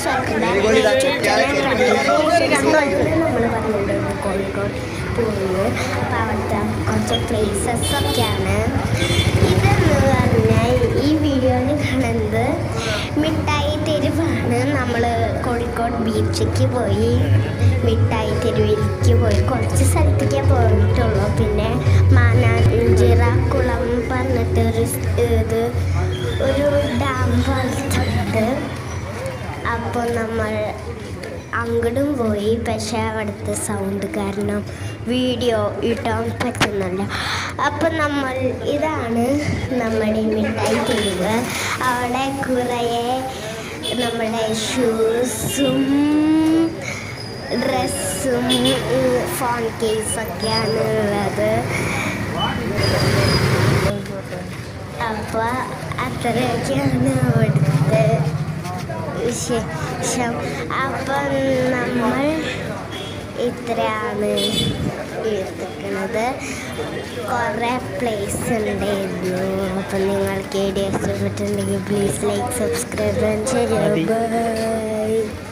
നമ്മൾ പറഞ്ഞിട്ടുണ്ട് കോഴിക്കോട് പോകുന്നത്. അപ്പോൾ അവിടുത്തെ കുറച്ച് പ്ലേസസ് ഒക്കെയാണ് ഇതെന്ന് പറഞ്ഞാൽ. ഈ വീഡിയോയിൽ കാണുന്നത് മിഠായി തെരുവാണ്. നമ്മൾ കോഴിക്കോട് ബീച്ചിലേക്ക് പോയി മിഠായി തെരുവിലേക്ക് പോയി കുറച്ച് സ്ഥലത്തേക്കേ പോയിട്ടുള്ളൂ. പിന്നെ മാനാഞ്ചിറക്കുളം പറഞ്ഞിട്ട് ഒരു ഡാം പോലത്തെ ഉണ്ട്. അപ്പോൾ നമ്മൾ അങ്ങോട്ടും പോയി. പക്ഷേ അവിടുത്തെ സൗണ്ട് കാരണം വീഡിയോ ഇടാൻ പറ്റുന്നില്ല. അപ്പം ഇതാണ് നമ്മുടെ മിഠായി തെരുവ്. അവിടെ കുറേ നമ്മുടെ ഷൂസും ഡ്രസ്സും ഫോൺ കേസൊക്കെയാണ് ഉള്ളത്. അപ്പോൾ അത്രയൊക്കെയാണ് അവിടുത്തെ വിശേഷം. അപ്പം നമ്മൾ ഇത്രയാണ് എടുക്കുന്നത്. കുറേ പ്ലേസ് ഉണ്ടായിരുന്നു. അപ്പം നിങ്ങൾക്ക് വീഡിയോ ഇഷ്ടപ്പെട്ടിട്ടുണ്ടെങ്കിൽ പ്ലീസ് ലൈക്ക് സബ്സ്ക്രൈബ് ചെയ്യാൻ. ശരി, ബൈ.